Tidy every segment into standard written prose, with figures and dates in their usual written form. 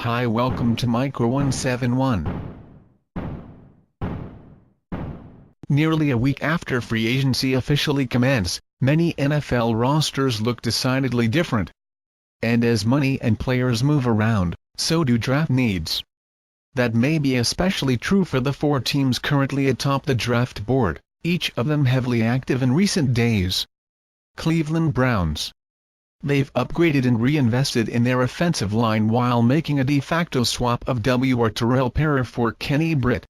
Hi, welcome to Micro171. Nearly a week after free agency officially commenced, many NFL rosters look decidedly different. And as money and players move around, so do draft needs. That may be especially true for the four teams currently atop the draft board, each of them heavily active in recent days. Cleveland Browns. They've upgraded and reinvested in their offensive line while making a de facto swap of WR Terrelle Pyror for Kenny Britt.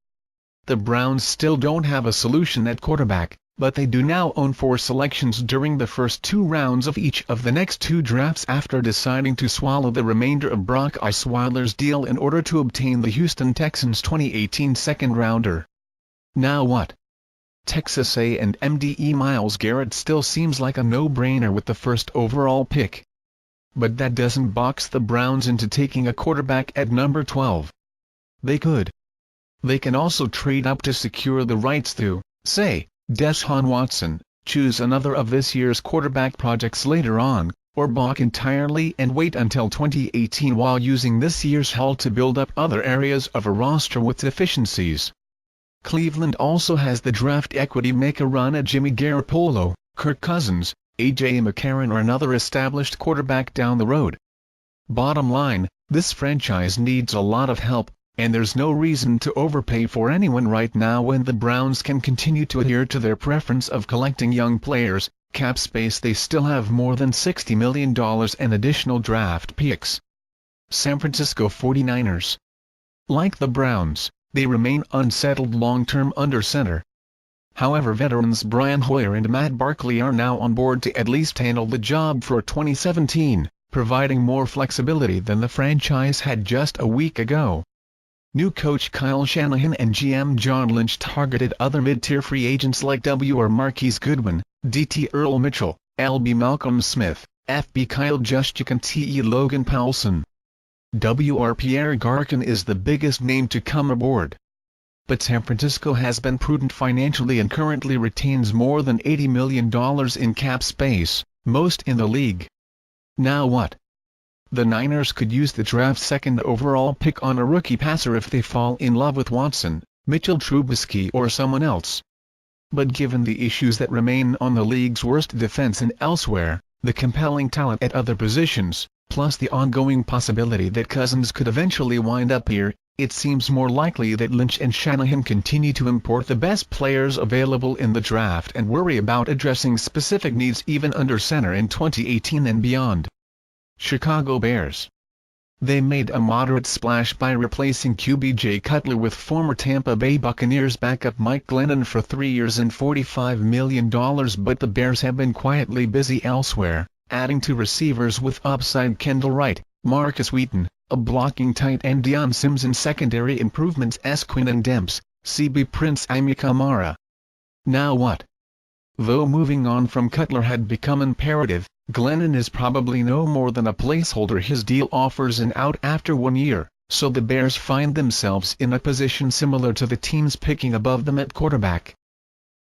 The Browns still don't have a solution at quarterback, but they do now own 4 selections during the first 2 rounds of each of the next 2 drafts after deciding to swallow the remainder of Brock Osweiler's deal in order to obtain the Houston Texans 2018 second-rounder. Now what? Texas A&M DE Myles Garrett still seems like a no-brainer with the first overall pick. But that doesn't box the Browns into taking a quarterback at number 12. They could. They can also trade up to secure the rights to, say, Deshaun Watson, choose another of this year's quarterback projects later on, or balk entirely and wait until 2018 while using this year's haul to build up other areas of a roster with deficiencies. Cleveland also has the draft equity to make a run at Jimmy Garoppolo, Kirk Cousins, A.J. McCarron or another established quarterback down the road. Bottom line, this franchise needs a lot of help, and there's no reason to overpay for anyone right now when the Browns can continue to adhere to their preference of collecting young players. Cap space, they still have more than $60 million in additional draft picks. San Francisco 49ers. Like the Browns, they remain unsettled long-term under center. However, veterans Brian Hoyer and Matt Barkley are now on board to at least handle the job for 2017, providing more flexibility than the franchise had just a week ago. New coach Kyle Shanahan and GM John Lynch targeted other mid-tier free agents like W.R. Marquise Goodwin, D.T. Earl Mitchell, L.B. Malcolm Smith, F.B. Kyle Juszczyk and T.E. Logan Paulson. W.R. Pierre Garcon is the biggest name to come aboard. But San Francisco has been prudent financially and currently retains more than $80 million in cap space, most in the league. Now what? The Niners could use the draft's second overall pick on a rookie passer if they fall in love with Watson, Mitchell Trubisky or someone else. But given the issues that remain on the league's worst defense and elsewhere, the compelling talent at other positions, plus the ongoing possibility that Cousins could eventually wind up here, it seems more likely that Lynch and Shanahan continue to import the best players available in the draft and worry about addressing specific needs even under center in 2018 and beyond. Chicago Bears. They made a moderate splash by replacing QB Jay Cutler with former Tampa Bay Buccaneers backup Mike Glennon for 3 years and $45 million, but the Bears have been quietly busy elsewhere, adding to receivers with upside Kendall Wright, Marcus Wheaton, a blocking tight end Deion Sims and secondary improvements Quinn Demps, CB Prince Amukamara. Now what? Though moving on from Cutler had become imperative, Glennon is probably no more than a placeholder. His deal offers an out after 1 year, so the Bears find themselves in a position similar to the teams picking above them at quarterback.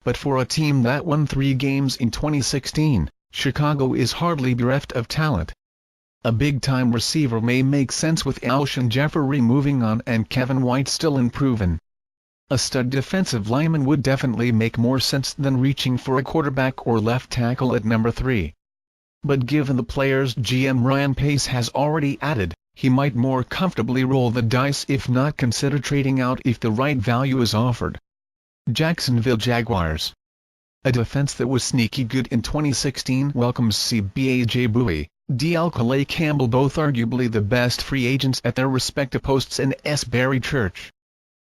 But for a team that won 3 games in 2016, Chicago is hardly bereft of talent. A big-time receiver may make sense with Alshon Jeffery moving on and Kevin White still unproven. A stud defensive lineman would definitely make more sense than reaching for a quarterback or left tackle at number 3. But given the players GM Ryan Pace has already added, he might more comfortably roll the dice if not consider trading out if the right value is offered. Jacksonville Jaguars. A defense that was sneaky good in 2016 welcomes C.B.A.J. Bowie, D.L. Calais Campbell, both arguably the best free agents at their respective posts, and S. Barry Church.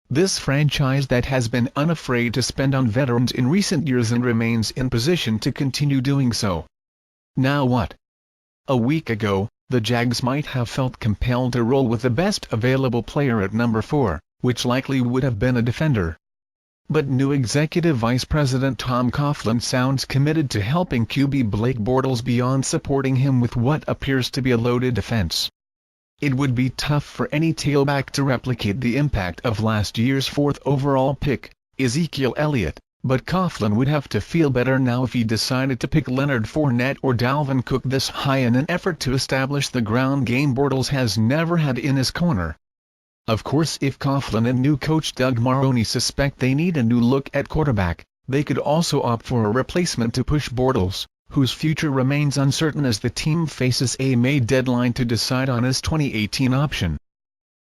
This franchise that has been unafraid to spend on veterans in recent years and remains in position to continue doing so. Now what? A week ago, the Jags might have felt compelled to roll with the best available player at number 4, which likely would have been a defender. But new Executive Vice President Tom Coughlin sounds committed to helping QB Blake Bortles beyond supporting him with what appears to be a loaded defense. It would be tough for any tailback to replicate the impact of last year's 4th overall pick, Ezekiel Elliott, But Coughlin would have to feel better now if he decided to pick Leonard Fournette or Dalvin Cook this high in an effort to establish the ground game Bortles has never had in his corner. Of course, if Coughlin and new coach Doug Marrone suspect they need a new look at quarterback, they could also opt for a replacement to push Bortles, whose future remains uncertain as the team faces a May deadline to decide on his 2018 option.